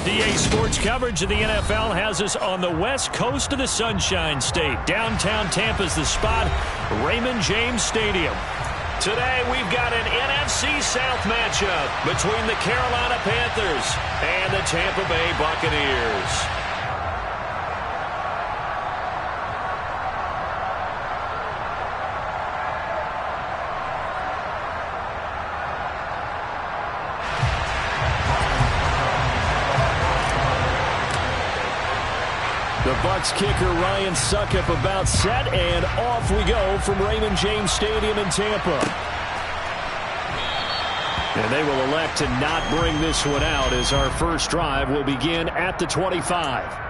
DA Sports coverage of the NFL has us on the west coast of the Sunshine State. Downtown Tampa's the spot, Raymond James Stadium. Today we've got an NFC South matchup between the Carolina Panthers and the Tampa Bay Buccaneers. The Bucs kicker Ryan Succop about set, and off we go from Raymond James Stadium in Tampa. And they will elect to not bring this one out as our first drive will begin at the 25.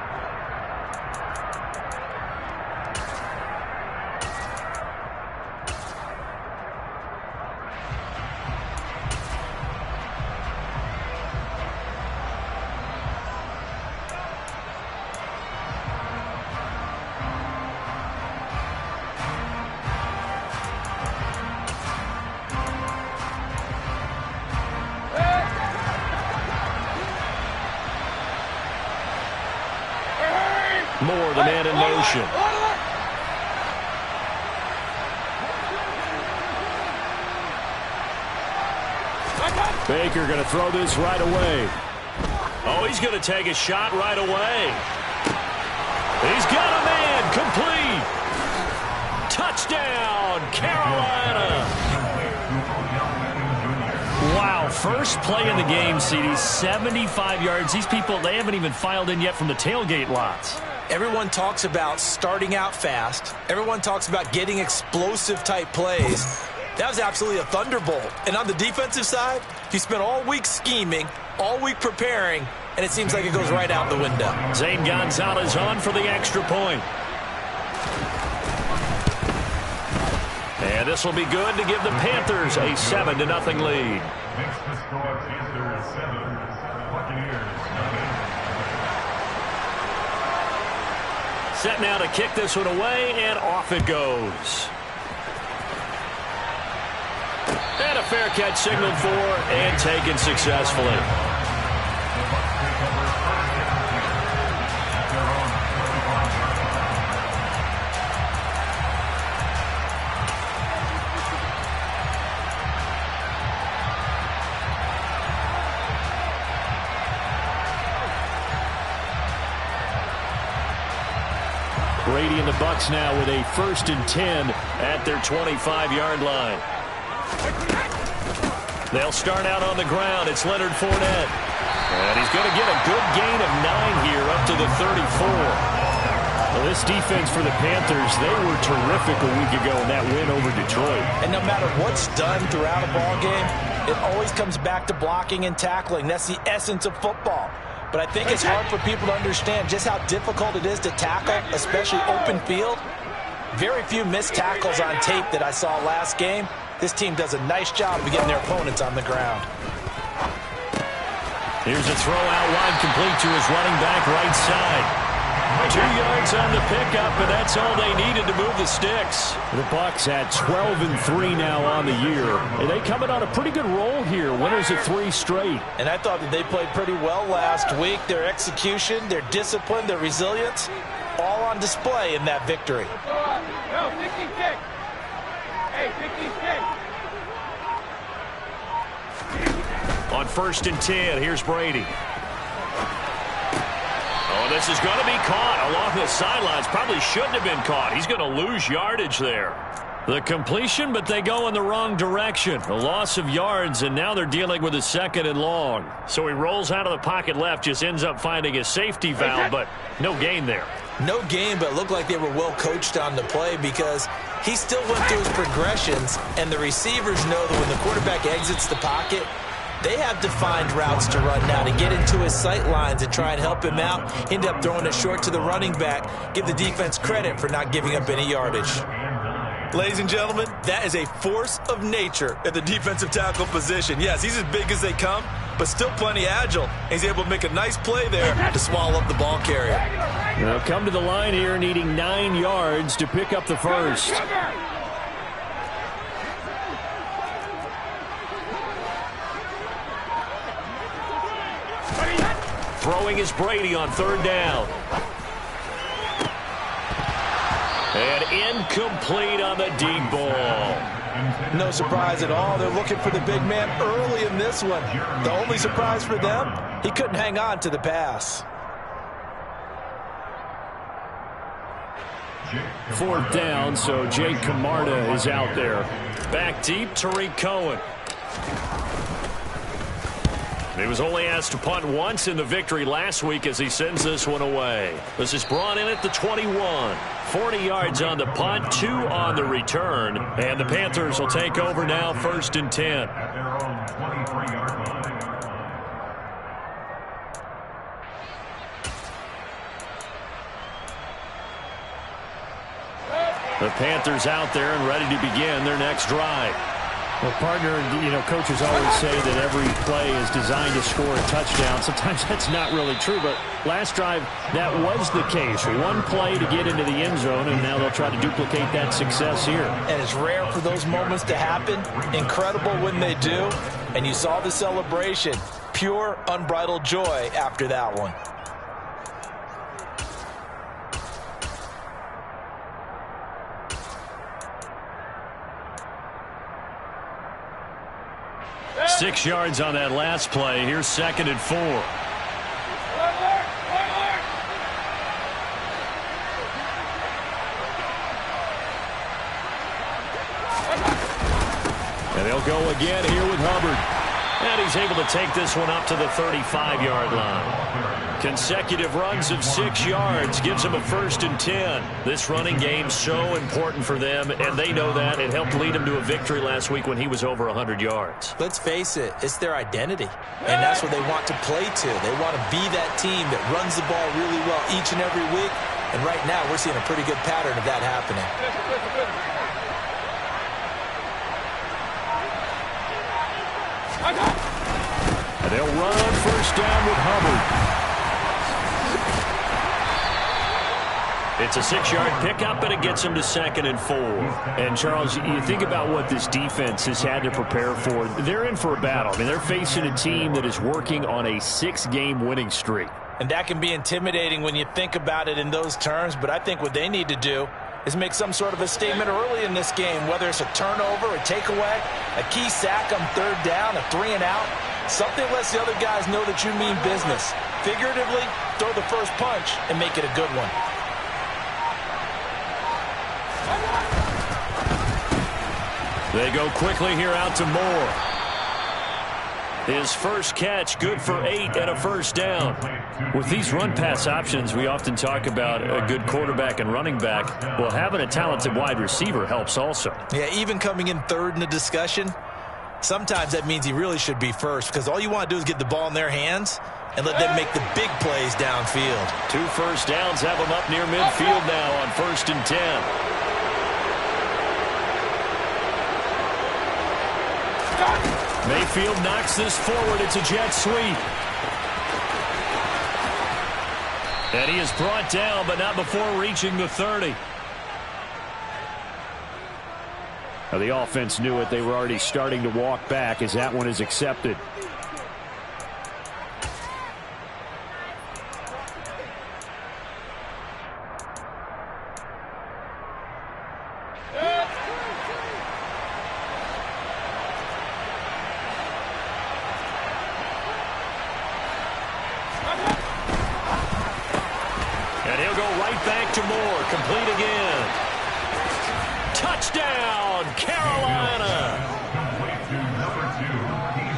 Moore, the man in motion. Baker going to throw this right away. Oh, he's going to take a shot right away. He's got a man. Complete. Touchdown, Carolina. Wow, first play in the game, CD, 75 yards. These people, they haven't even filed in yet from the tailgate lots. Everyone talks about starting out fast. Everyone talks about getting explosive-type plays. That was absolutely a thunderbolt. And on the defensive side, he spent all week scheming, all week preparing, and it seems like it goes right out the window. Zane Gonzalez on for the extra point. And this will be good to give the Panthers a 7-0 lead. Next to score, Panthers 7, Buccaneers 9. Set now to kick this one away, and off it goes. And a fair catch signaled for and taken successfully. Brady and the Bucs now with a 1st and 10 at their 25-yard line. They'll start out on the ground. It's Leonard Fournette. And he's going to get a good gain of 9 here up to the 34. Well, this defense for the Panthers, they were terrific a week ago in that win over Detroit. And no matter what's done throughout a ball game, it always comes back to blocking and tackling. That's the essence of football. But I think it's hard for people to understand just how difficult it is to tackle, especially open field. Very few missed tackles on tape that I saw last game. This team does a nice job of getting their opponents on the ground. Here's a throw out wide, complete to his running back right side. 2 yards on the pickup, and that's all they needed to move the sticks. The Bucs at 12-3 now on the year. And they coming on a pretty good roll here. Winners of 3 straight. And I thought that they played pretty well last week. Their execution, their discipline, their resilience, all on display in that victory. No, 50 kick. Hey, 50 kick. On 1st and 10, here's Brady. Oh, this is going to be caught along the sidelines. Probably shouldn't have been caught. He's going to lose yardage there. The completion, but they go in the wrong direction. A loss of yards, and now they're dealing with a 2nd and long. So he rolls out of the pocket left, just ends up finding a safety valve, but no gain there. No gain, but it looked like they were well coached on the play because he still went through his progressions, and the receivers know that when the quarterback exits the pocket, they have defined routes to run now to get into his sight lines and try and help him out. End up throwing it short to the running back. Give the defense credit for not giving up any yardage. Ladies and gentlemen, that is a force of nature at the defensive tackle position. Yes, he's as big as they come, but still plenty agile. He's able to make a nice play there to swallow up the ball carrier. Now come to the line here, needing 9 yards to pick up the first. Throwing is Brady on 3rd down. And incomplete on the deep ball. No surprise at all. They're looking for the big man early in this one. The only surprise for them, he couldn't hang on to the pass. 4th down, so Jake Camarda is out there. Back deep, Tariq Cohen. He was only asked to punt once in the victory last week as he sends this one away. This is brought in at the 21. 40 yards on the punt, 2 on the return. And the Panthers will take over now, 1st and 10. At their own 23-yard line. The Panthers out there and ready to begin their next drive. Well, partner, coaches always say that every play is designed to score a touchdown. Sometimes that's not really true, but last drive, that was the case. One play to get into the end zone, and now they'll try to duplicate that success here. And it's rare for those moments to happen. Incredible when they do. And you saw the celebration. Pure, unbridled joy after that one. Six yards on that last play. Here's 2nd and 4. And they'll go again here with Hubbard. And he's able to take this one up to the 35-yard line. Consecutive runs of 6 yards gives them a 1st and 10. This running game so important for them, and they know that. It helped lead them to a victory last week when he was over 100 yards. Let's face it, it's their identity, and that's what they want to play to. They want to be that team that runs the ball really well each and every week, and right now we're seeing a pretty good pattern of that happening. And they'll run on 1st down with Hubbard. It's a 6-yard pickup, and it gets them to 2nd and 4. And, Charles, you think about what this defense has had to prepare for. They're in for a battle. I mean, they're facing a team that is working on a 6-game winning streak. And that can be intimidating when you think about it in those terms, but I think what they need to do is make some sort of a statement early in this game, whether it's a turnover, a takeaway, a key sack on 3rd down, a 3-and-out. Something lets the other guys know that you mean business. Figuratively, throw the first punch and make it a good one. They go quickly here out to Moore. His first catch, good for 8 and a 1st down. With these run-pass options, we often talk about a good quarterback and running back. Well, having a talented wide receiver helps also. Yeah, even coming in 3rd in the discussion, sometimes that means he really should be first, because all you want to do is get the ball in their hands and let them make the big plays downfield. 2 first downs have them up near midfield now on 1st and 10. Mayfield knocks this forward. It's a jet sweep. And he is brought down, but not before reaching the 30. Now, the offense knew it. They were already starting to walk back as that one is accepted. And he'll go right back to Moore. Complete again. Touchdown, Carolina.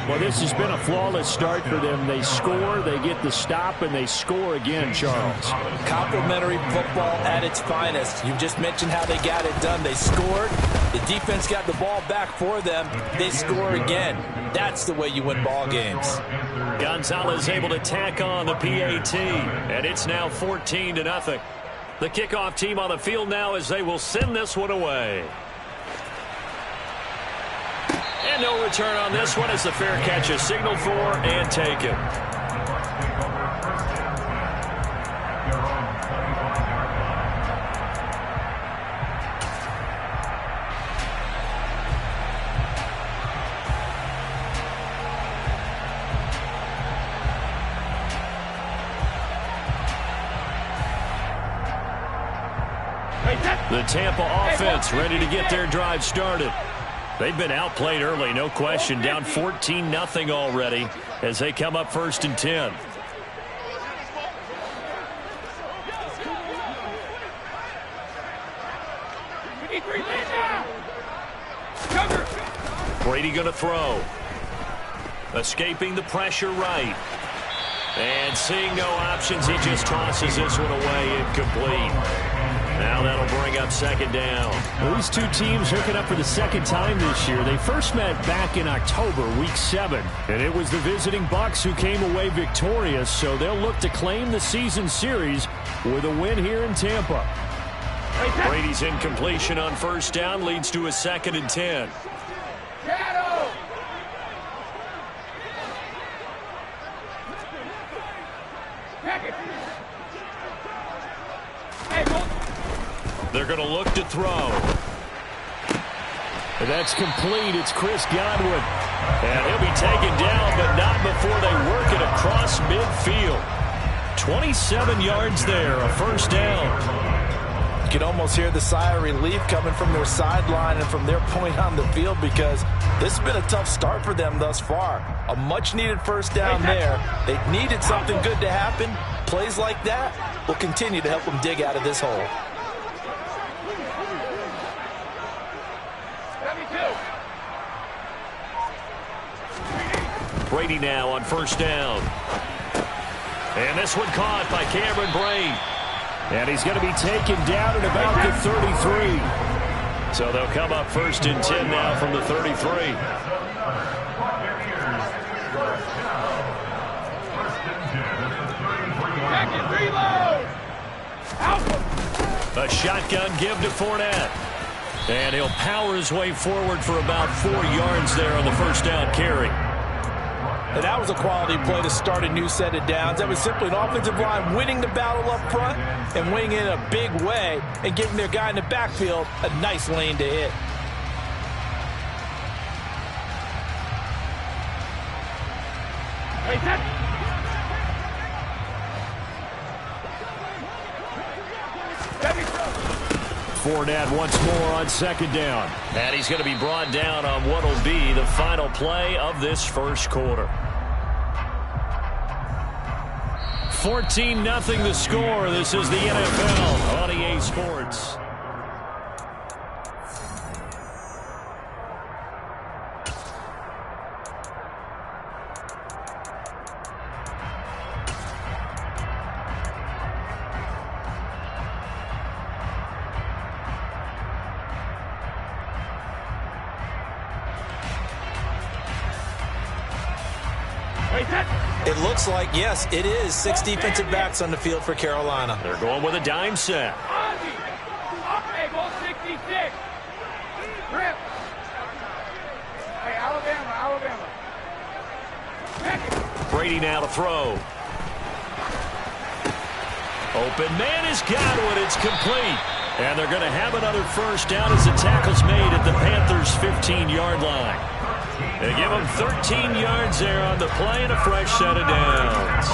Well, this has been a flawless start for them. They score, they get the stop, and they score again, Charles. Complimentary football at its finest. You just mentioned how they got it done. They scored. The defense got the ball back for them. They score again. That's the way you win ball games. Gonzalez able to tack on the PAT, and it's now 14-0. The kickoff team on the field now as they will send this one away. And no return on this one as the fair catch is signaled for and taken. The Tampa offense ready to get their drive started. They've been outplayed early, no question. Down 14-0 already as they come up 1st and 10. Brady going to throw. Escaping the pressure right. And seeing no options, he just tosses this one away, incomplete. Now that'll bring up 2nd down. Well, these two teams hooking up for the 2nd time this year. They first met back in October, Week 7. And it was the visiting Bucs who came away victorious, so they'll look to claim the season series with a win here in Tampa. Brady's incompletion on 1st down leads to a 2nd and 10. They're going to look to throw. And that's complete. It's Chris Godwin. And he'll be taken down, but not before they work it across midfield. 27 yards there, a 1st down. You can almost hear the sigh of relief coming from their sideline and from their point on the field, because this has been a tough start for them thus far. A much-needed 1st down there. They needed something good to happen. Plays like that will continue to help them dig out of this hole. Brady now on 1st down. And this one caught by Cameron Brate. And he's going to be taken down at about the 33. So they'll come up 1st and 10 now from the 33. A shotgun give to Fournette. And he'll power his way forward for about 4 yards there on the 1st down carry. And that was a quality play to start a new set of downs. That was simply an offensive line winning the battle up front and winning in a big way and giving their guy in the backfield a nice lane to hit. Fournette once more on 2nd down. And he's going to be brought down on what will be the final play of this 1st quarter. 14-0 the score. This is the NFL on EA Sports. It looks like, yes, it is 6 defensive backs on the field for Carolina. They're going with a dime set. Hey, ball 66. Rip. Hey, Alabama. Brady now to throw. Open man is Godwin. It's complete. And they're going to have another 1st down as the tackle's made at the Panthers' 15-yard line. They give them 13 yards there on the play and a fresh set of downs.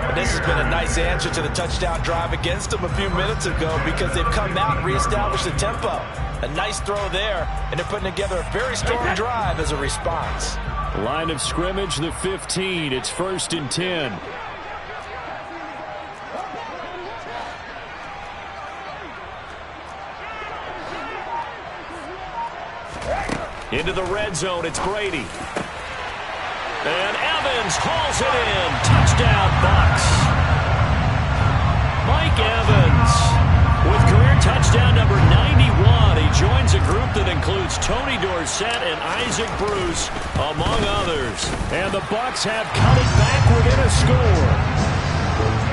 And this has been a nice answer to the touchdown drive against them a few minutes ago, because they've come out and reestablished the tempo. A nice throw there, and they're putting together a very strong drive as a response. Line of scrimmage, the 15. It's 1st and 10. Into the red zone, it's Brady. And Evans hauls it in. Touchdown, Bucs. Mike Evans with career touchdown number 91. He joins a group that includes Tony Dorsett and Isaac Bruce, among others. And the Bucs have cut it back within a score.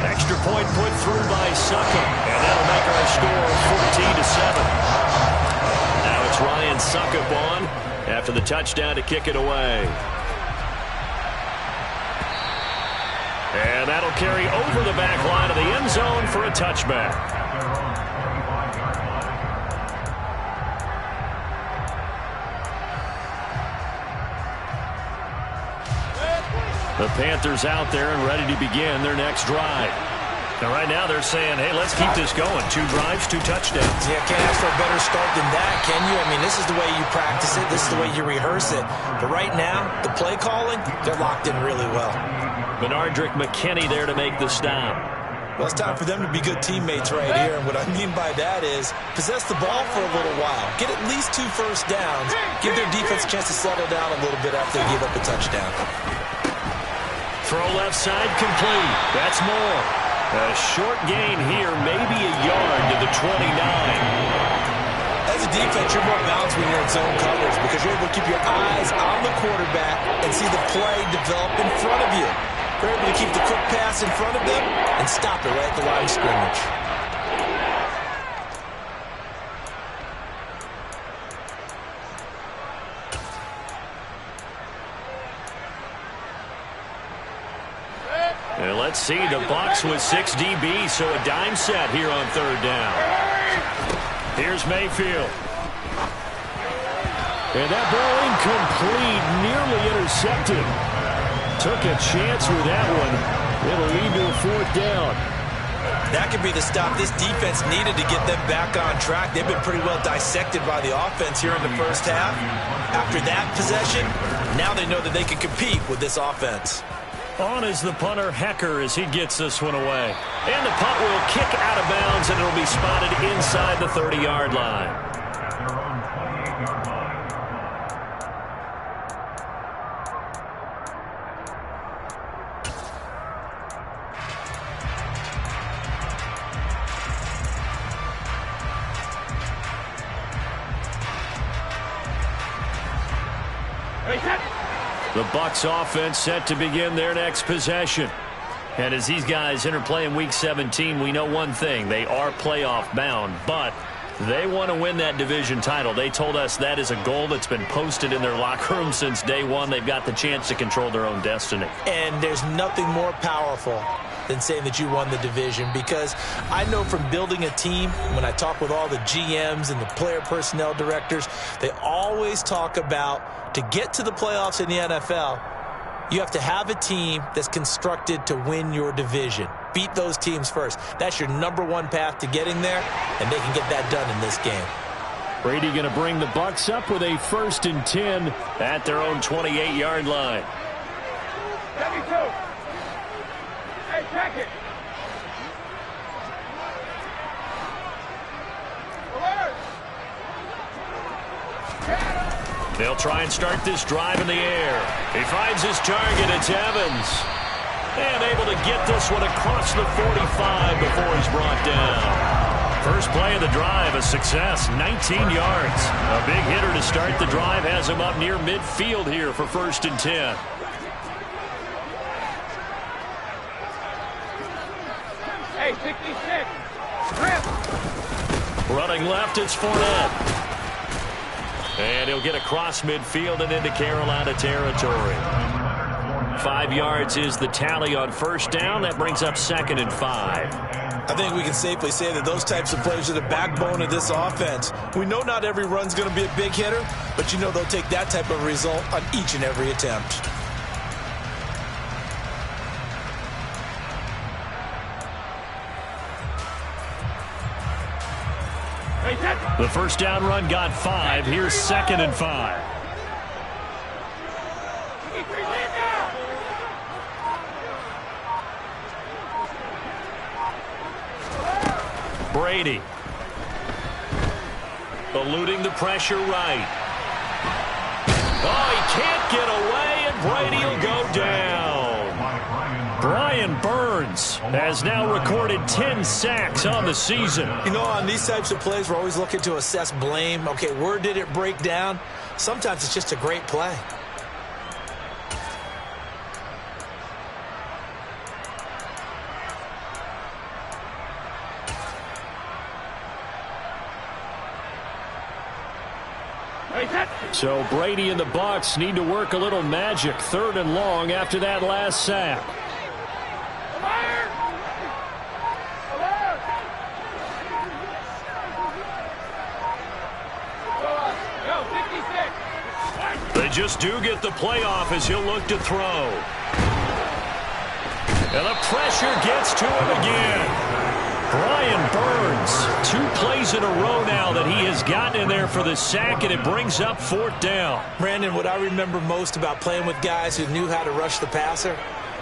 Extra point put through by Suckup, and that'll make our score 14-7. Now it's Ryan Suckup on after the touchdown to kick it away. And that'll carry over the back line of the end zone for a touchback. The Panthers out there and ready to begin their next drive. And right now they're saying, hey, let's keep this going. 2 drives, 2 touchdowns. Yeah, can't ask for a better start than that, can you? I mean, this is the way you practice it. This is the way you rehearse it. But right now, the play calling, they're locked in really well. Benardrick McKinney there to make the stop. Well, it's time for them to be good teammates right here. And what I mean by that is possess the ball for a little while. Get at least 2 first downs. Give their defense a chance to settle down a little bit after they give up a touchdown. Throw left side complete. That's more. A short gain here, maybe a yard to the 29. As a defense, you're more balanced when you're in zone coverage because you're able to keep your eyes on the quarterback and see the play develop in front of you. You're able to keep the quick pass in front of them and stop it right at the line of scrimmage. And let's see, the Bucs with 6 DBs, so a dime set here on 3rd down. Here's Mayfield. And that ball incomplete, nearly intercepted. Took a chance with that one. It'll lead to a 4th down. That could be the stop this defense needed to get them back on track. They've been pretty well dissected by the offense here in the first half. After that possession, now they know that they can compete with this offense. On is the punter, Hecker, as he gets this one away. And the punt will kick out of bounds, and it'll be spotted inside the 30-yard line. At their own 28-yard line. The Bucs offense set to begin their next possession. And as these guys interplay in Week 17, we know one thing. They are playoff bound, but they want to win that division title. They told us that is a goal that's been posted in their locker room since day one. They've got the chance to control their own destiny. And there's nothing more powerful than saying that you won the division, because I know from building a team, when I talk with all the GMs and the player personnel directors, they always talk about to get to the playoffs in the NFL, you have to have a team that's constructed to win your division. Beat those teams first. That's your #1 path to getting there, and they can get that done in this game. Brady going to bring the Bucs up with a 1st and 10 at their own 28-yard line. 72. Hey, check it. Alert. They'll try and start this drive in the air. He finds his target. It's Evans. And able to get this one across the 45 before he's brought down. First play of the drive, a success, 19 yards. A big hitter to start the drive has him up near midfield here for 1st and 10. Hey, 66. Rip. Running left, it's Fournette. And he'll get across midfield and into Carolina territory. 5 yards is the tally on 1st down. That brings up 2nd and 5. I think we can safely say that those types of plays are the backbone of this offense. We know not every run's going to be a big hitter, but you know they'll take that type of result on each and every attempt. The 1st down run got 5. Here's 2nd and 5. Brady. Eluding the pressure right. Oh, he can't get away, and Brady will go down. Brian Burns has now recorded 10 sacks on the season. You know, on these types of plays, we're always looking to assess blame. Okay, where did it break down? Sometimes it's just a great play. So Brady and the Bucs need to work a little magic. 3rd and long after that last sack. They just do get the playoff as he'll look to throw. And the pressure gets to him again. Brian Burns, 2 plays in a row now that he has gotten in there for the sack, and it brings up 4th down. Brandon, what I remember most about playing with guys who knew how to rush the passer,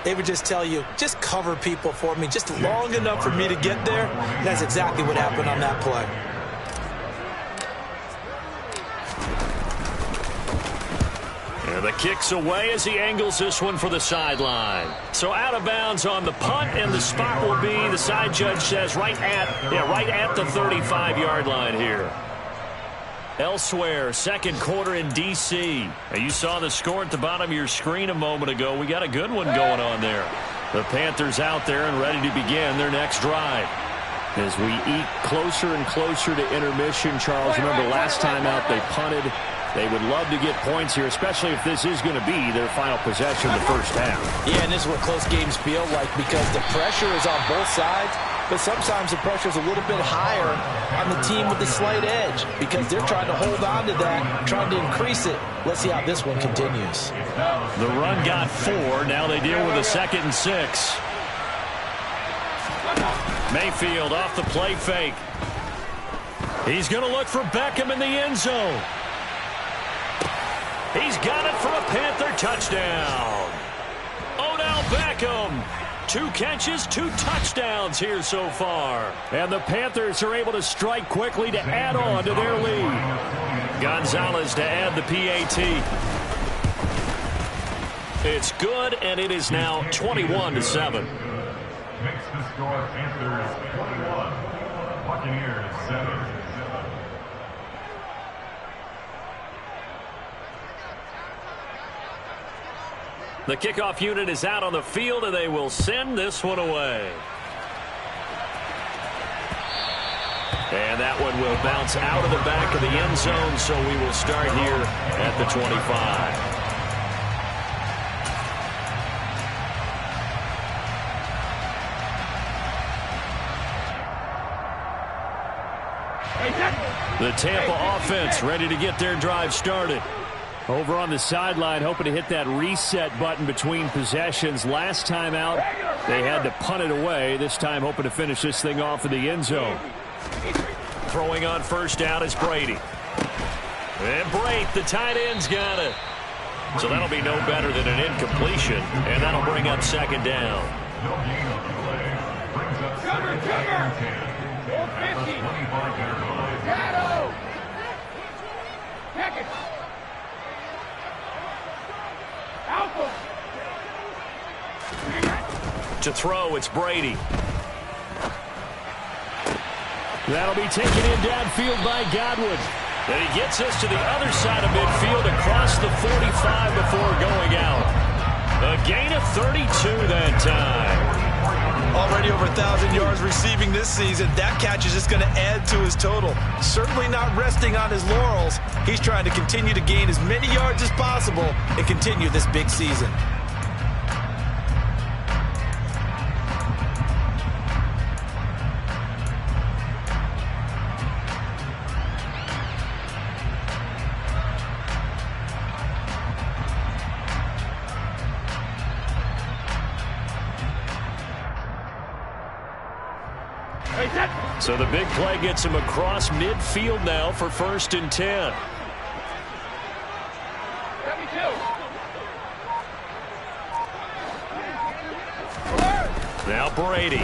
they would just tell you, just cover people for me, just long enough for me to get there. And that's exactly what happened on that play. And the kick's away as he angles this one for the sideline. So out of bounds on the punt, and the spot will be, the side judge says, right at the 35-yard line here. Elsewhere, second quarter in D.C. Now, you saw the score at the bottom of your screen a moment ago. We got a good one going on there. The Panthers out there and ready to begin their next drive. As we eat closer and closer to intermission, Charles, remember last time out they punted. They would love to get points here, especially if this is going to be their final possession of the first half. Yeah, and this is what close games feel like because the pressure is on both sides, but sometimes the pressure is a little bit higher on the team with the slight edge because they're trying to hold on to that, trying to increase it. Let's see how this one continues. The run got 4. Now they deal with a 2nd and 6. Mayfield off the play fake. He's going to look for Beckham in the end zone. He's got it for a Panther touchdown. Odell Beckham. 2 catches, 2 touchdowns here so far. And the Panthers are able to strike quickly to add on to their lead. Gonzalez to add the PAT. It's good, and it is now 21-7. Makes the score Panthers 21, Buccaneers 7. The kickoff unit is out on the field, and they will send this one away. And that one will bounce out of the back of the end zone, so we will start here at the 25. The Tampa offense ready to get their drive started. Over on the sideline, hoping to hit that reset button between possessions. Last time out, they had to punt it away. This time, hoping to finish this thing off in the end zone. Throwing on first down is Brady. And Brate, the tight end's got it. So that'll be no better than an incompletion, and that'll bring up 2nd down. No gain on the play. Brings up 2nd and 10 at the 25-yard line. Check it. To throw, it's Brady. That'll be taken in downfield by Godwin. And he gets us to the other side of midfield across the 45 before going out. A gain of 32 that time. Already over 1,000 yards receiving this season. That catch is just going to add to his total. Certainly not resting on his laurels. He's trying to continue to gain as many yards as possible and continue this big season. So the big play gets him across midfield now for 1st and 10. 72. Now Brady.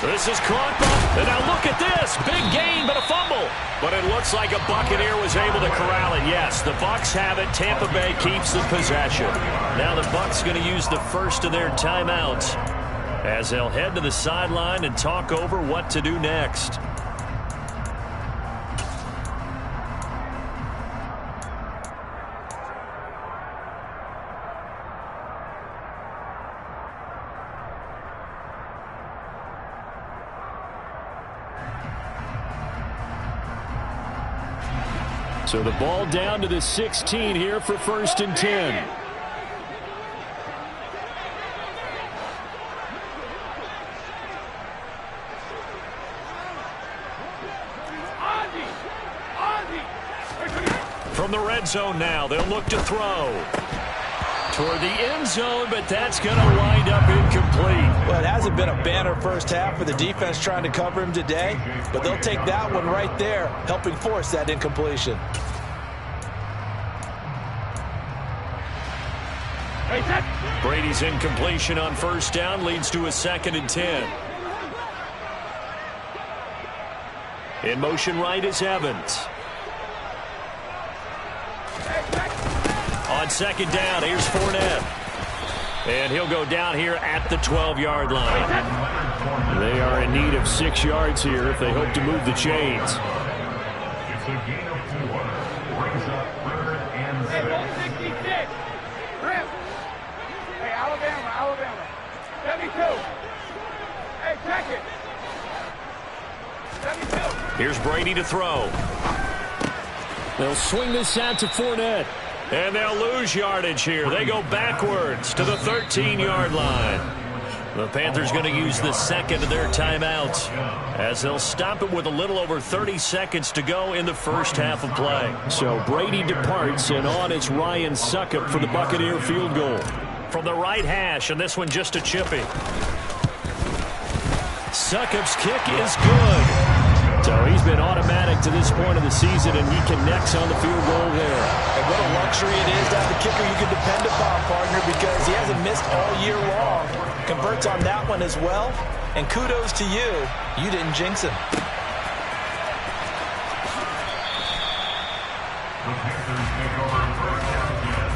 This is caught, and now look at this. Big gain, but a fumble. But it looks like a Buccaneer was able to corral it. Yes, the Bucs have it. Tampa Bay keeps the possession. Now the Bucs going to use the first of their timeouts as they'll head to the sideline and talk over what to do next. So the ball down to the 16 here for 1st and 10. From the red zone now, they'll look to throw. toward the end zone, but that's going to wind up incomplete. Well, it hasn't been a banner first half for the defense trying to cover him today, but they'll take that one right there, helping force that incompletion. Brady's incompletion on first down leads to a 2nd and 10. In motion right is Evans. On 2nd down, here's Fournette. And he'll go down here at the 12-yard line. They are in need of 6 yards here if they hope to move the chains. It's a gain of 4. Brings up 3rd and 6. 166. Grim. Hey, Alabama. 72. Hey, check it. 72. Here's Brady to throw. They'll swing this out to Fournette. And they'll lose yardage here. They go backwards to the 13-yard line. The Panthers going to use the 2nd of their timeouts as they'll stop it with a little over 30 seconds to go in the first half of play. So Brady departs, and on it's Ryan Succop for the Buccaneer field goal. From the right hash, and this one just a chippy. Succop's kick is good. So he's been automatic to this point of the season, and he connects on the field goal there. And what a luxury it is to have a kicker you can depend upon, partner, because he hasn't missed all year long. Converts on that one as well. And kudos to you. You didn't jinx him. The Panthers take over 1st and 10.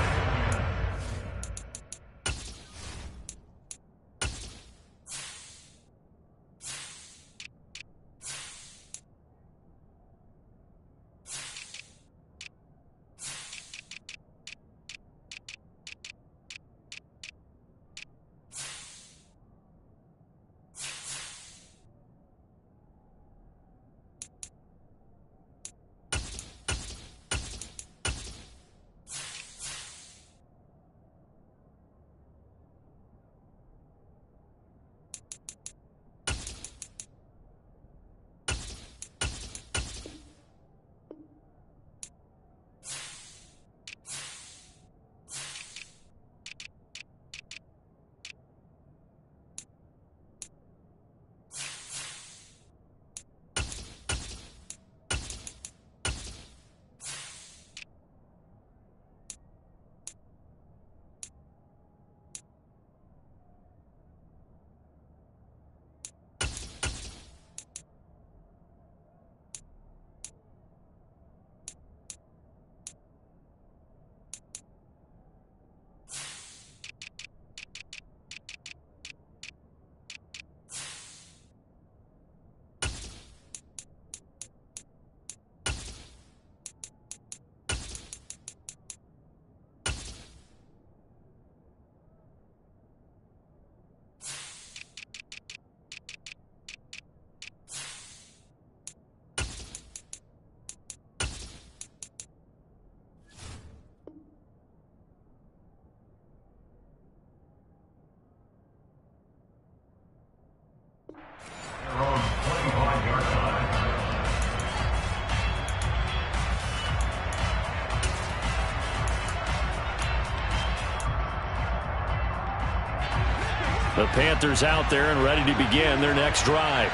The Panthers out there and ready to begin their next drive.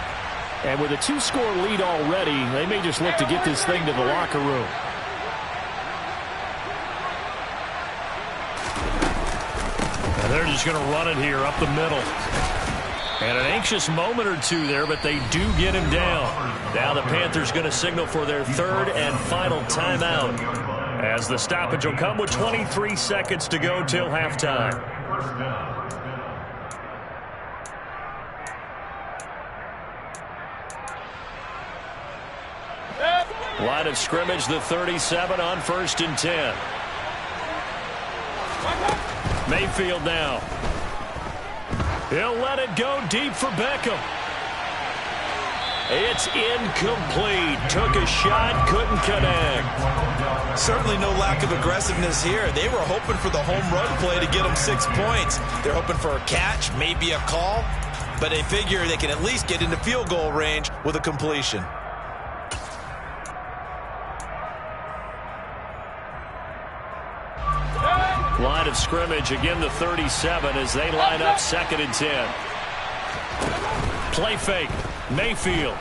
And with a 2-score lead already, they may just look to get this thing to the locker room. And they're just going to run it here up the middle. And an anxious moment or two there, but they do get him down. Now the Panthers going to signal for their 3rd and final timeout, as the stoppage will come with 23 seconds to go till halftime. Line of scrimmage, the 37 on 1st and 10. Mayfield now. He'll let it go deep for Beckham. It's incomplete. Took a shot, couldn't connect. Certainly no lack of aggressiveness here. They were hoping for the home run play to get them 6 points. They're hoping for a catch, maybe a call, but they figure they can at least get into field goal range with a completion. Line of scrimmage, again the 37 as they line up 2nd and 10. Play fake. Mayfield.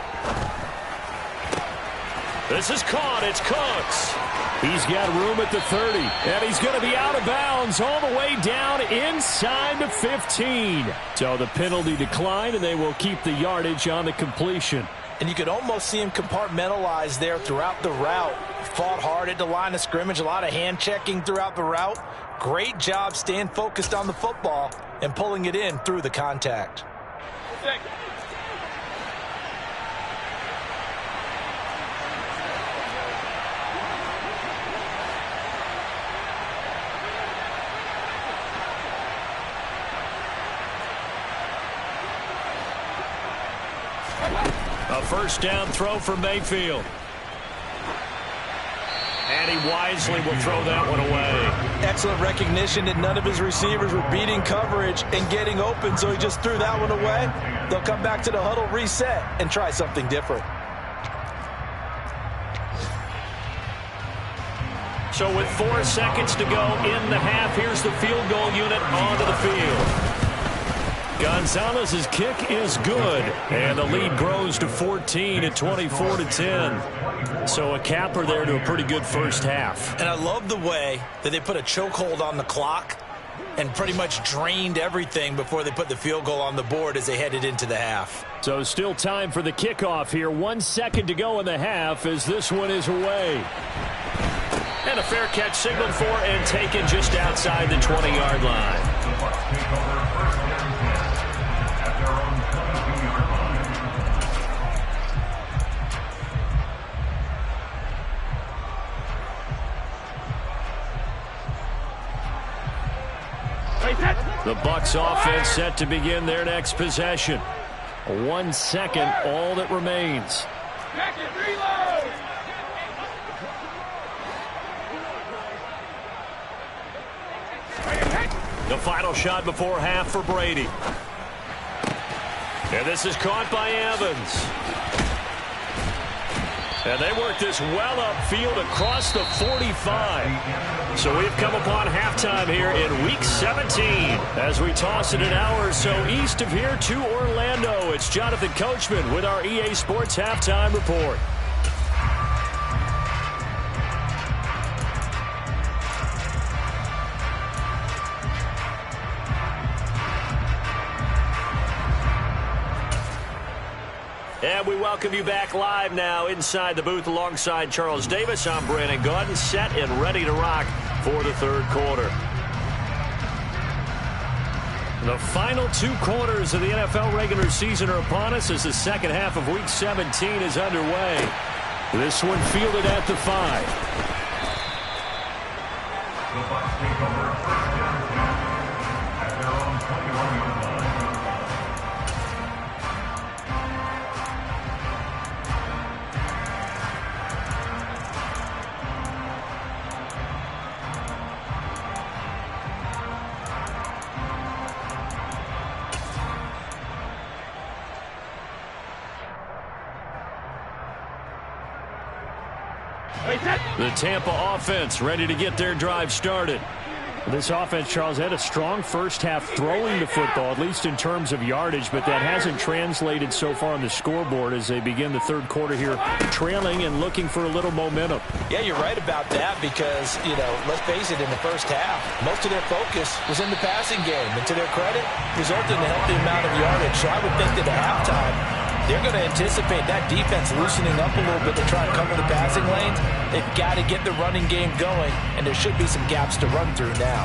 This is caught. It's Cooks. He's got room at the 30, and he's going to be out of bounds all the way down inside the 15. So the penalty declined, and they will keep the yardage on the completion. And you could almost see him compartmentalize there throughout the route. Fought hard at the line of scrimmage, a lot of hand checking throughout the route. Great job staying focused on the football and pulling it in through the contact. A first down throw for Mayfield. And he wisely will throw that one away. Excellent recognition that none of his receivers were beating coverage and getting open, so he just threw that one away. They'll come back to the huddle, reset, and try something different. So with 4 seconds to go in the half, here's the field goal unit onto the field. Gonzalez's kick is good, and the lead grows to 14 at 24-10. So a capper there to a pretty good first half. And I love the way that they put a chokehold on the clock and pretty much drained everything before they put the field goal on the board as they headed into the half. So still time for the kickoff here. 1 second to go in the half as this one is away. And a fair catch signaled for and taken just outside the 20-yard line. The Bucs offense set to begin their next possession. 1 second, all that remains. The final shot before half for Brady. And this is caught by Evans. And they work this well upfield across the 45. So we've come upon halftime here in Week 17 as we toss it an hour or so east of here to Orlando. It's Jonathan Coachman with our EA Sports Halftime Report. And we welcome you back live now inside the booth alongside Charles Davis. I'm Brandon Gaudin, set and ready to rock for the third quarter. The final 2 quarters of the NFL regular season are upon us as the second half of Week 17 is underway. This one fielded at the 5. The Bucs take over first down at their own 21-yard line. The Tampa offense ready to get their drive started. This offense, Charles, had a strong first half throwing the football, at least in terms of yardage, but that hasn't translated so far on the scoreboard as they begin the third quarter here, trailing and looking for a little momentum. Yeah, you're right about that because, let's face it, in the first half, most of their focus was in the passing game. And to their credit, resulted in a healthy amount of yardage. So I would think that at halftime, they're going to anticipate that defense loosening up a little bit to try and cover the passing lanes. They've got to get the running game going, and there should be some gaps to run through now.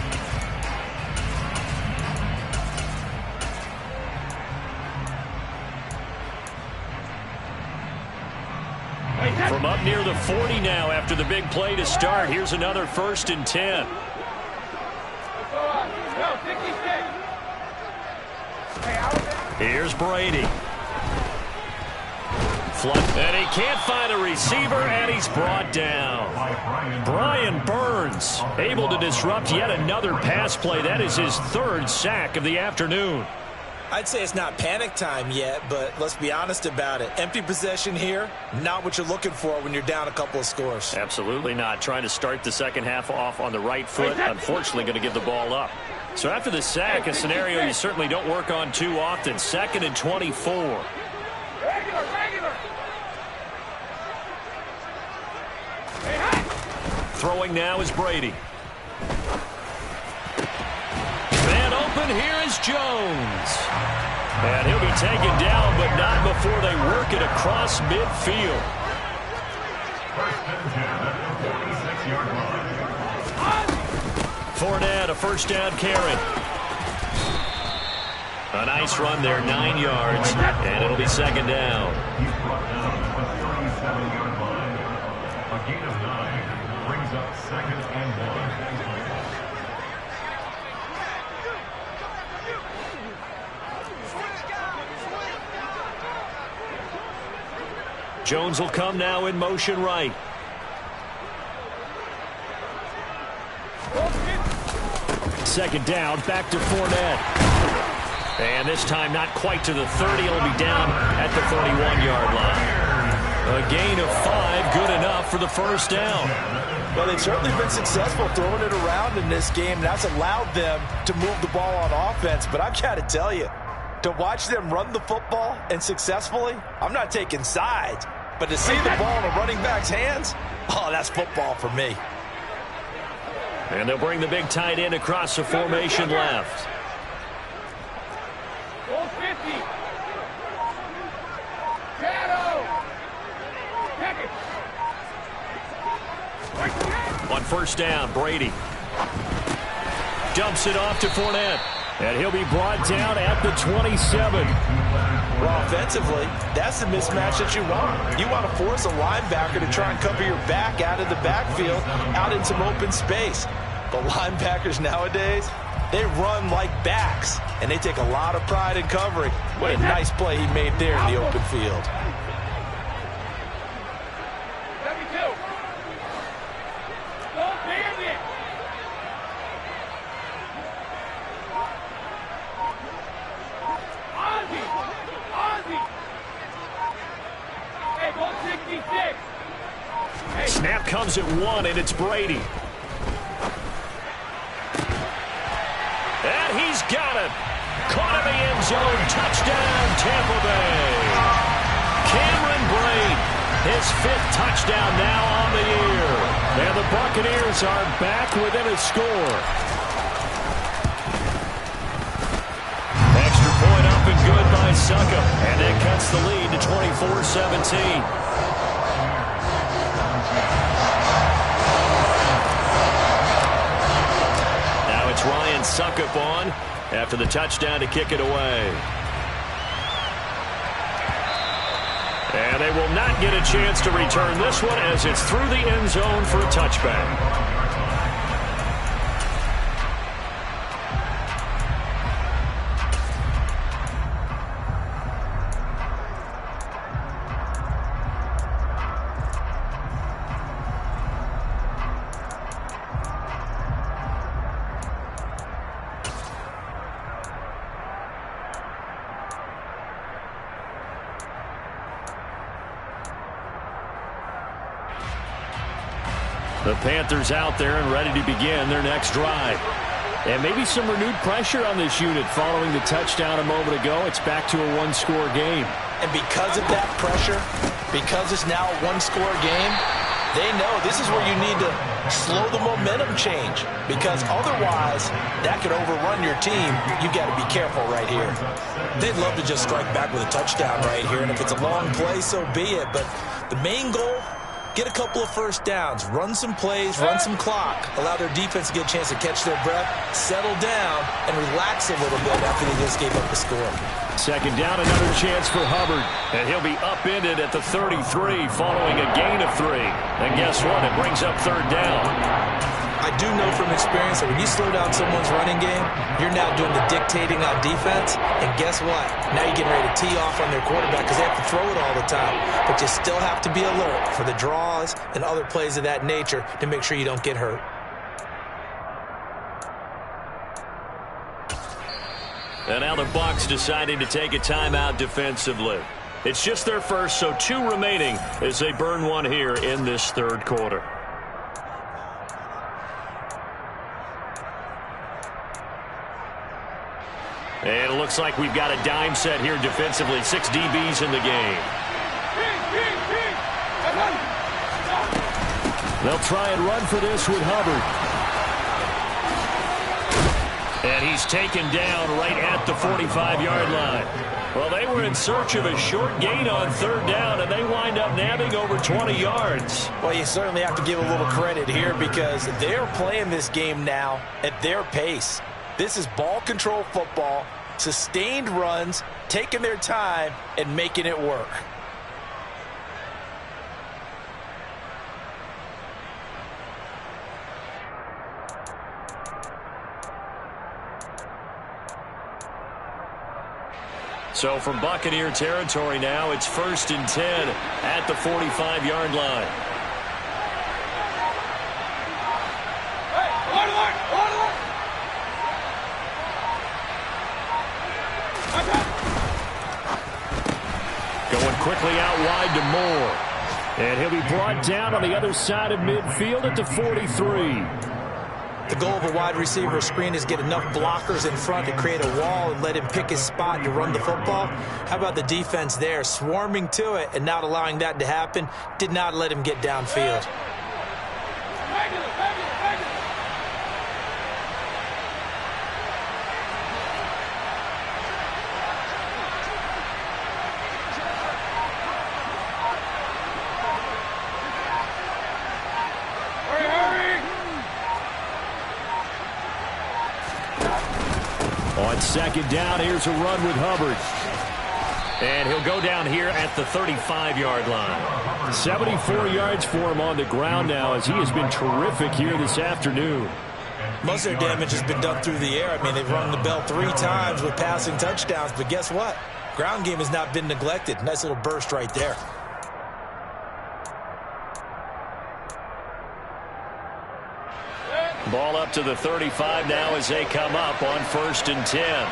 From up near the 40 now after the big play to start, here's another 1st and 10. Here's Brady. And he can't find a receiver, and he's brought down. Brian Burns able to disrupt yet another pass play. That is his 3rd sack of the afternoon. I'd say it's not panic time yet, but let's be honest about it. Empty possession here, not what you're looking for when you're down a couple of scores. Absolutely not. Trying to start the second half off on the right foot. Unfortunately, going to give the ball up. So after the sack, a scenario you certainly don't work on too often. 2nd and 24. Regular. Throwing now is Brady. Man open, here is Jones. And he'll be taken down, but not before they work it across midfield. First and 10 at the 46-yard line. Fournette, a first down carry. A nice run there, 9 yards, and it'll be 2nd down. He's brought down at the 37-yard line. A gain of 9 brings up 2nd and 1. Jones will come now in motion right. Second down, back to Fournette. And this time not quite to the 30. It'll be down at the 31-yard line. A gain of 5, good enough for the first down. Well, they've certainly been successful throwing it around in this game. That's allowed them to move the ball on offense. But I've got to tell you, to watch them run the football and successfully, I'm not taking sides. But to see the ball in a running back's hands, oh, that's football for me. And they'll bring the big tight end across the formation left. Goal 50. Shadow. Check it. On first down, Brady dumps it off to Fournette. And he'll be brought down at the 27. Well, offensively, that's the mismatch that you want. You want to force a linebacker to try and cover your back out of the backfield, out in some open space. The linebackers nowadays, they run like backs, and they take a lot of pride in covering. What a nice play he made there in the open field. 72. Don't damn it. Ozzy. Hey, goal 66. Hey. Snap comes at 1, and it's Brady. And he's got it. Caught in the end zone. Touchdown, Tampa Bay. Cameron Brate, his 5th touchdown now on the year. And the Buccaneers are back within a score. Extra point up and good by Suckup. And it cuts the lead to 24-17. Ryan Suckup on after the touchdown to kick it away. And they will not get a chance to return this one as it's through the end zone for a touchback. The Panthers out there and ready to begin their next drive. And maybe some renewed pressure on this unit following the touchdown a moment ago. It's back to a 1-score game. And because of that pressure, because it's now a 1-score game, they know this is where you need to slow the momentum change. Because otherwise, that could overrun your team. You've got to be careful right here. They'd love to just strike back with a touchdown right here. And if it's a long play, so be it. But the main goal, get a couple of first downs, run some plays, run some clock, allow their defense to get a chance to catch their breath, settle down, and relax a little bit after they just gave up the score. Second down, another chance for Hubbard. And he'll be upended at the 33 following a gain of 3. And guess what? It brings up third down. I do know from experience that when you slow down someone's running game, you're now doing the dictating on defense. And guess what? Now you're getting ready to tee off on their quarterback because they have to throw it all the time. But you still have to be alert for the draws and other plays of that nature to make sure you don't get hurt. And now the Bucs deciding to take a timeout defensively. It's just their first, so 2 remaining as they burn one here in this third quarter. And it looks like we've got a dime set here defensively. 6 DBs in the game. They'll try and run for this with Hubbard. And he's taken down right at the 45-yard line. Well, they were in search of a short gain on third down, and they wind up nabbing over 20 yards. Well, you certainly have to give a little credit here because they're playing this game now at their pace. This is ball control football, sustained runs, taking their time, and making it work. So from Buccaneer territory now, it's 1st and 10 at the 45-yard line. Going quickly out wide to Moore. And he'll be brought down on the other side of midfield at the 43. The goal of a wide receiver screen is get enough blockers in front to create a wall and let him pick his spot to run the football. How about the defense there, swarming to it and not allowing that to happen? Did not let him get downfield. On 2nd down, here's a run with Hubbard. And he'll go down here at the 35-yard line. 74 yards for him on the ground now as he has been terrific here this afternoon. Most of their damage has been done through the air. I mean, they've rung the bell 3 times with passing touchdowns, but guess what? Ground game has not been neglected. Nice little burst right there. Ball up to the 35 now as they come up on 1st and 10.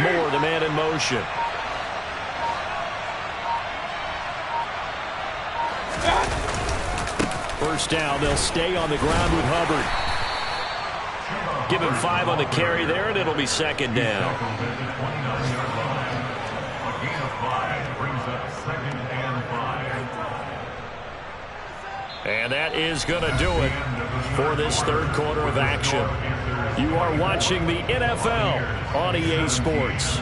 Moore, the man in motion. First down, they'll stay on the ground with Hubbard. Give him 5 on the carry there, and it'll be 2nd down. And that is going to do it for this third quarter of action. You are watching the NFL on EA Sports.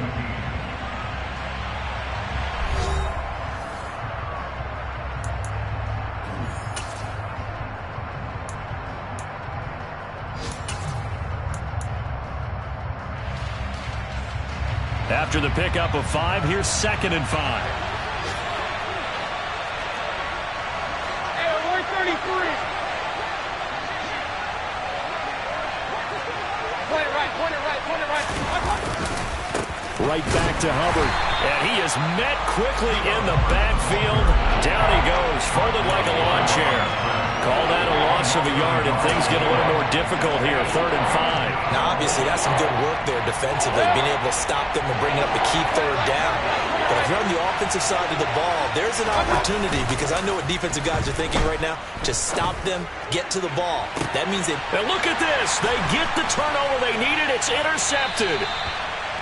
After the pickup of 5, here's 2nd and 5. Right back to Hubbard. And he is met quickly in the backfield. Down he goes, folded like a lawn chair. Call that a loss of a yard, and things get a little more difficult here. 3rd and 5. Now, obviously, that's some good work there defensively, being able to stop them and bring up a key 3rd down. But if you're on the offensive side of the ball, there's an opportunity, because I know what defensive guys are thinking right now. Just stop them, get to the ball. That means they... And look at this. They get the turnover they needed. It's intercepted.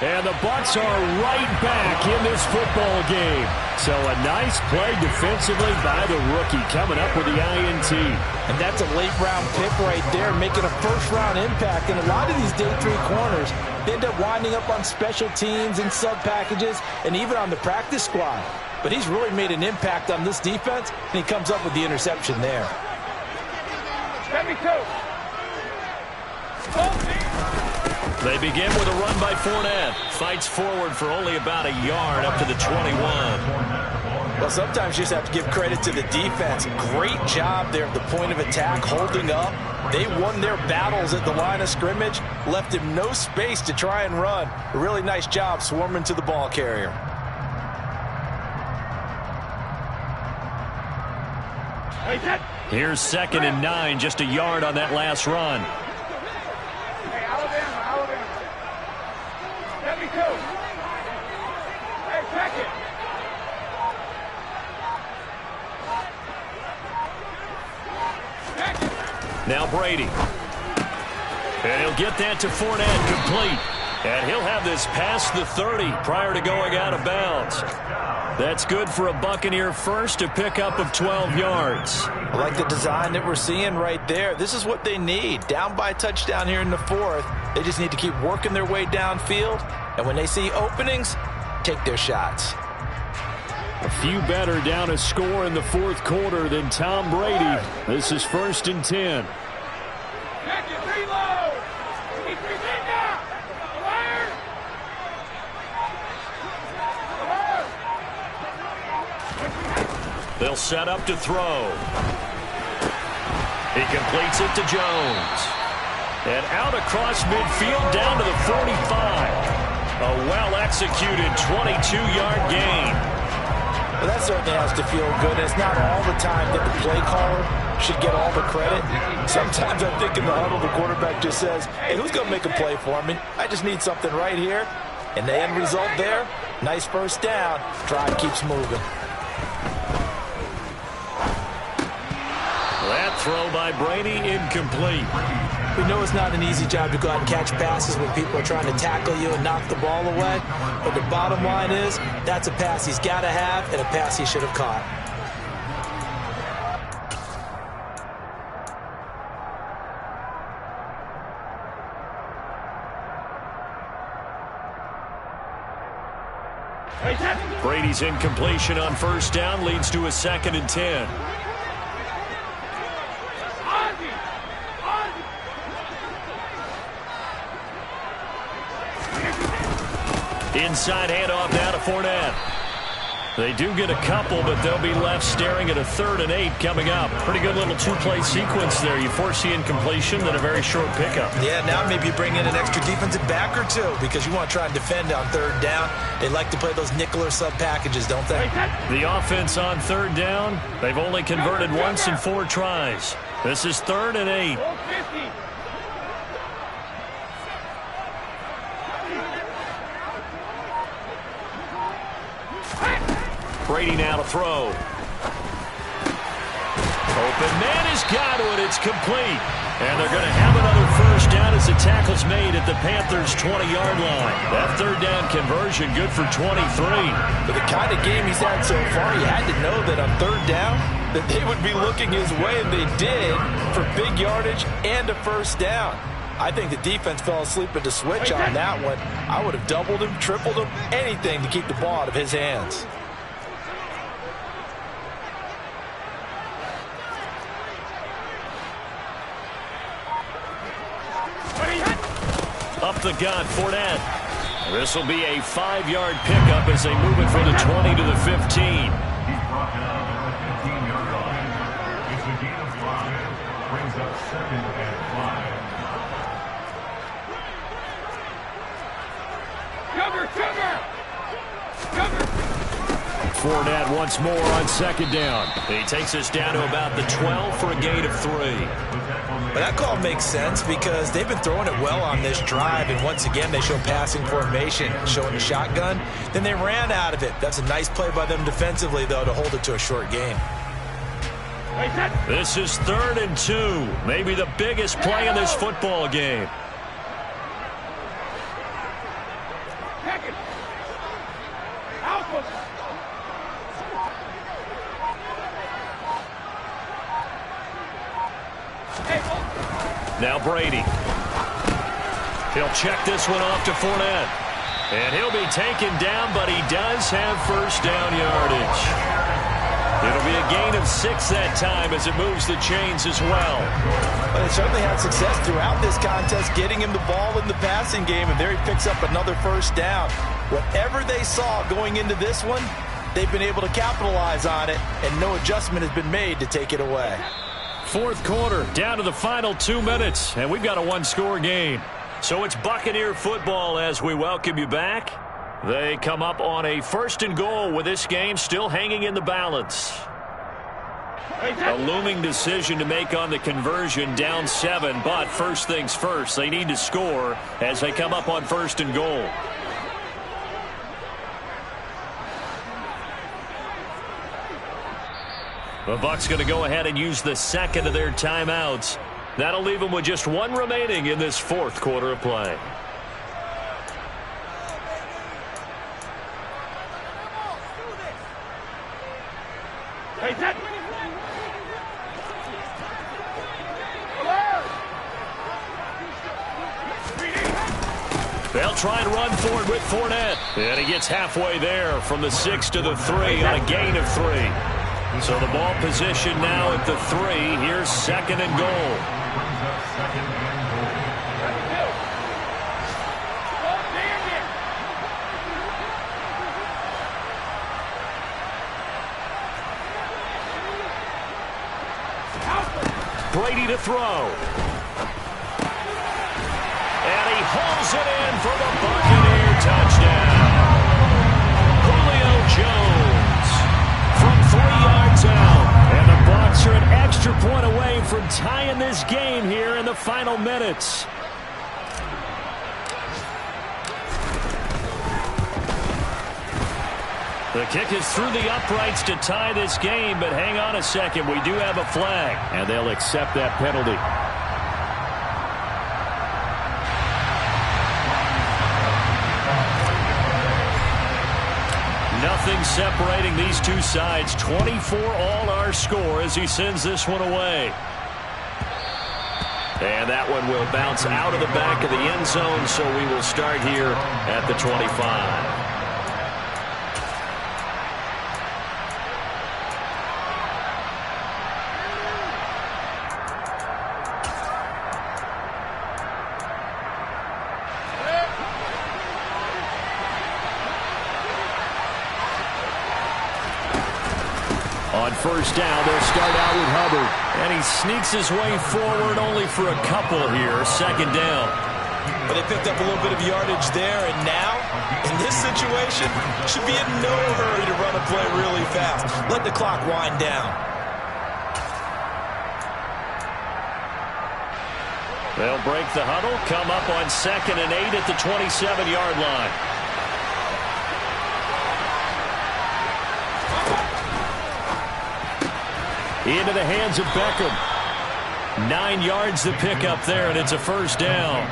And the Bucs are right back in this football game. So a nice play defensively by the rookie, coming up with the INT. And that's a late-round pick right there, making a first-round impact. And a lot of these day 3 corners, they end up winding up on special teams and sub-packages and even on the practice squad. But he's really made an impact on this defense, and he comes up with the interception there. Let me go. They begin with a run by Fournette. Fights forward for only about a yard up to the 21. Well, sometimes you just have to give credit to the defense. Great job there at the point of attack, holding up. They won their battles at the line of scrimmage, left him no space to try and run. A really nice job swarming to the ball carrier. Here's 2nd and 9, just a yard on that last run. Hey, Alabama. 72. Hey, check it. Now Brady. And he'll get that to Fournette, complete. And he'll have this past the 30 prior to going out of bounds. That's good for a Buccaneer first, a pickup of 12 yards. I like the design that we're seeing right there. This is what they need. Down by a touchdown here in the 4th. They just need to keep working their way downfield. And when they see openings, take their shots. A few better down a score in the 4th quarter than Tom Brady. This is 1st and 10. Check it, reload. He's in now. Fire. They'll set up to throw. He completes it to Jones. And out across midfield down to the 45. A well-executed 22-yard gain. Well, that certainly has to feel good. It's not all the time that the play caller should get all the credit. Sometimes I think in the huddle, the quarterback just says, hey, who's going to make a play for me? I just need something right here. And the end result there, nice first down. Drive keeps moving. That throw by Brady incomplete. We know it's not an easy job to go out and catch passes when people are trying to tackle you and knock the ball away. But the bottom line is, that's a pass he's got to have and a pass he should have caught. Brady's incompletion on first down leads to a 2nd and 10. Inside handoff now to Fournette. They do get a couple, but they'll be left staring at a 3rd and 8 coming up. Pretty good little 2-play sequence there. You force the incompletion, then a very short pickup. Yeah, now maybe you bring in an extra defensive back or two because you want to try and defend on 3rd down. They like to play those nickel or sub packages, don't they? The offense on 3rd down, they've only converted once in 4 tries. This is 3rd and 8. Brady now to throw. Open man has got it. It's complete. And they're going to have another first down as the tackle's made at the Panthers' 20-yard line. That 3rd down conversion good for 23. For the kind of game he's had so far, you had to know that on 3rd down that they would be looking his way, and they did for big yardage and a first down. I think the defense fell asleep at the switch on that one. I would have doubled him, tripled him, anything to keep the ball out of his hands. Up the gut, Fournette. This will be a 5-yard pickup as they move it from the 20 to the 15. He's brought down to the 15-yard line. It's a gain of 5. Brings up 2nd and 5. Fournette once more on 2nd down. He takes us down to about the 12 for a gain of 3. But that call makes sense because they've been throwing it well on this drive, and once again they show passing formation, showing the shotgun. Then they ran out of it. That's a nice play by them defensively, though, to hold it to a short game. This is 3rd and 2, maybe the biggest play in this football game. Now Brady. He'll check this one off to Fournette. And he'll be taken down, but he does have first down yardage. It'll be a gain of 6 that time as it moves the chains as well. Well, they certainly had success throughout this contest, getting him the ball in the passing game, and there he picks up another first down. Whatever they saw going into this one, they've been able to capitalize on it, and no adjustment has been made to take it away. 4th quarter, down to the final 2 minutes, and we've got a 1-score game. So it's Buccaneer football as we welcome you back. They come up on a 1st and goal with this game still hanging in the balance. A looming decision to make on the conversion, down 7, but first things first, they need to score as they come up on 1st and goal. The Bucs going to go ahead and use the second of their timeouts. That'll leave them with just 1 remaining in this 4th quarter of play. They'll try and run forward with Fournette. And he gets halfway there from the 6 to the 3 on a gain of 3. So the ball position now at the 3. Here's 2nd and goal. Brady to throw. And he holds it in for the Buccaneer touchdown. Julio Jones from 3 yards out. And the Bucs are an extra point away from tying this game here in the final minutes. The kick is through the uprights to tie this game, but hang on a second. We do have a flag. And they'll accept that penalty. Nothing separating these two sides. 24 all our score as he sends this one away. And that one will bounce out of the back of the end zone, so we will start here at the 25. On 1st down, they'll start out with Hubbard. And he sneaks his way forward only for a couple here. 2nd down. But they picked up a little bit of yardage there, and now, in this situation, should be in no hurry to run a play really fast. Let the clock wind down. They'll break the huddle, come up on 2nd and 8 at the 27-yard line. Into the hands of Beckham. 9 yards to pick up there, and it's a 1st down.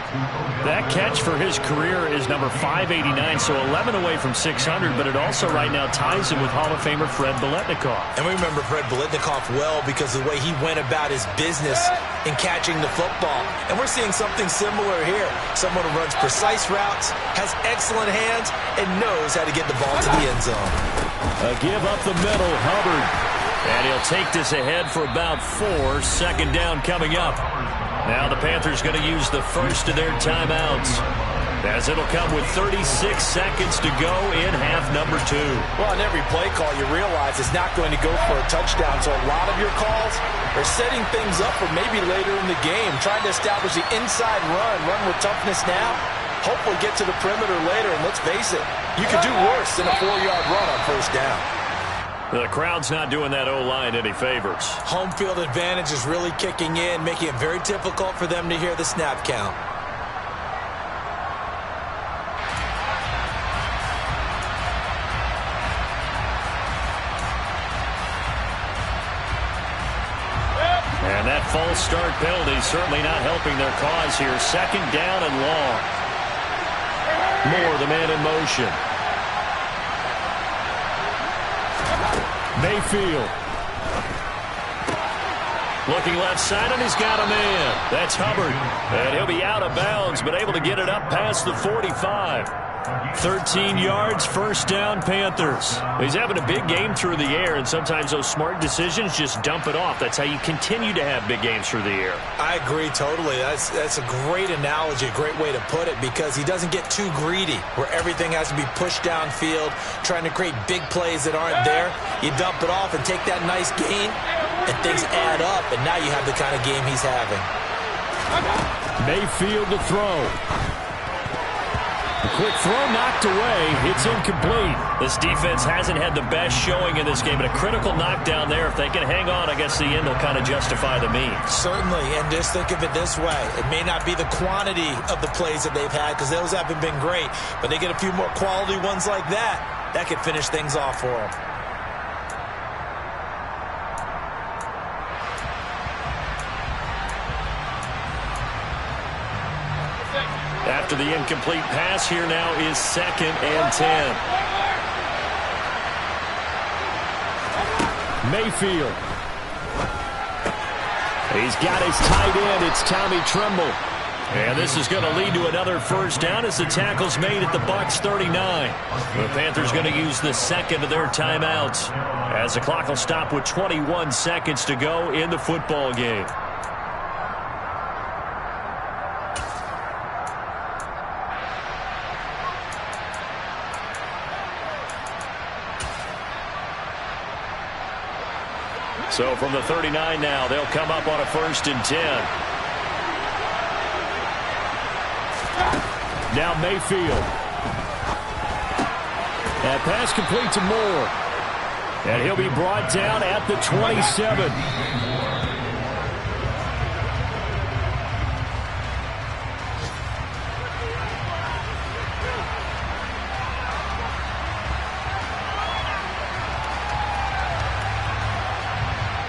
That catch for his career is number 589, so 11 away from 600, but it also right now ties him with Hall of Famer Fred Biletnikoff. And we remember Fred Biletnikoff well because of the way he went about his business in catching the football. And we're seeing something similar here. Someone who runs precise routes, has excellent hands, and knows how to get the ball to the end zone. A give up the middle, Hubbard. And he'll take this ahead for about 4. 2nd down coming up. Now the Panthers going to use the first of their timeouts, as it'll come with 36 seconds to go in half number 2. Well, on every play call, you realize it's not going to go for a touchdown. So a lot of your calls are setting things up for maybe later in the game, trying to establish the inside run with toughness now. Hopefully get to the perimeter later, and let's face it, you could do worse than a 4-yard run on 1st down. The crowd's not doing that O-line any favors. Home field advantage is really kicking in, making it very difficult for them to hear the snap count. And that false start penalty certainly not helping their cause here. 2nd down and long. Moore, the man in motion. Mayfield. Looking left side, and he's got a man. That's Hubbard. And he'll be out of bounds, but able to get it up past the 45. 13 yards, 1st down, Panthers. He's having a big game through the air, and sometimes those smart decisions just dump it off. That's how you continue to have big games through the air. I agree totally. That's a great analogy, a great way to put it, because he doesn't get too greedy where everything has to be pushed downfield, trying to create big plays that aren't there. You dump it off and take that nice gain, and things add up, and now you have the kind of game he's having. Mayfield to throw. A quick throw knocked away. It's incomplete. This defense hasn't had the best showing in this game, but a critical knockdown there. If they can hang on, I guess the end will kind of justify the means. Certainly, and just think of it this way. It may not be the quantity of the plays that they've had because those haven't been great, but they get a few more quality ones like that. That could finish things off for them. After the incomplete pass, here now is 2nd and 10. Mayfield. He's got his tight end. It's Tommy Tremble. And this is going to lead to another first down as the tackle's made at the Bucs 39. The Panthers going to use the second of their timeouts as the clock will stop with 21 seconds to go in the football game. So from the 39 now, they'll come up on a 1st and 10. Now Mayfield. That pass complete to Moore. And he'll be brought down at the 27.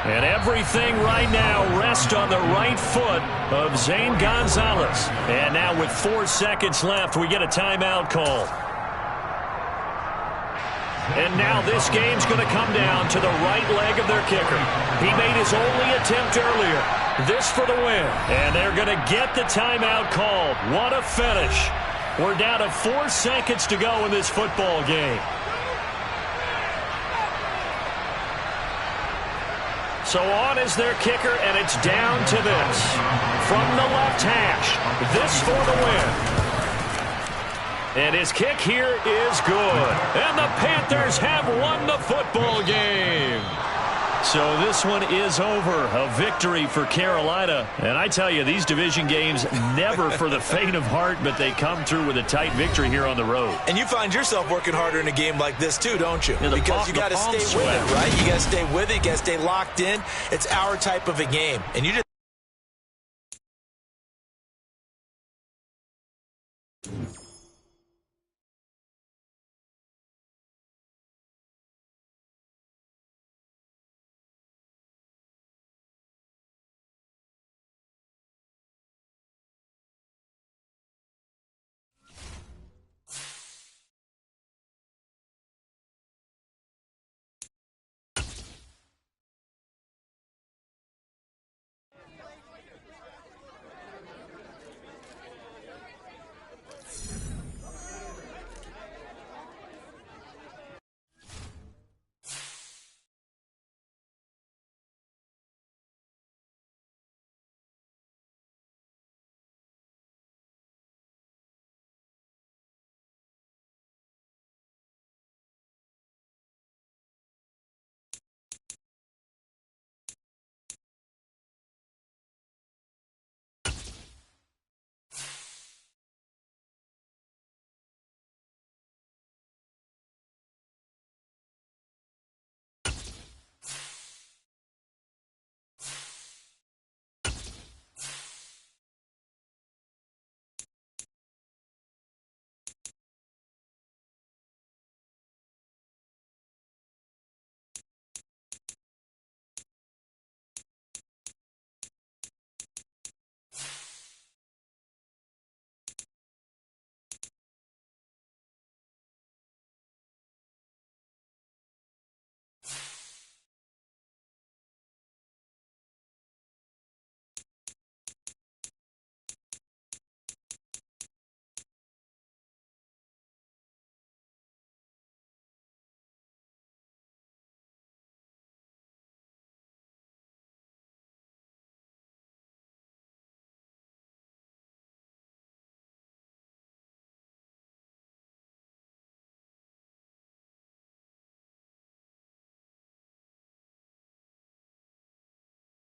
And everything right now rests on the right foot of Zane Gonzalez. And now with 4 seconds left, we get a timeout call. And now this game's going to come down to the right leg of their kicker. He made his only attempt earlier. This for the win. And they're going to get the timeout called. What a finish. We're down to 4 seconds to go in this football game. So on is their kicker, and it's down to this. From the left hash, this for the win. And his kick here is good. And the Panthers have won the football game. So this one is over. A victory for Carolina. And I tell you, these division games, never for the faint of heart, but they come through with a tight victory here on the road. And you find yourself working harder in a game like this too, don't you? Yeah, because you got to stay with it, right? You got to stay with it. You got to stay locked in. It's our type of a game. And you just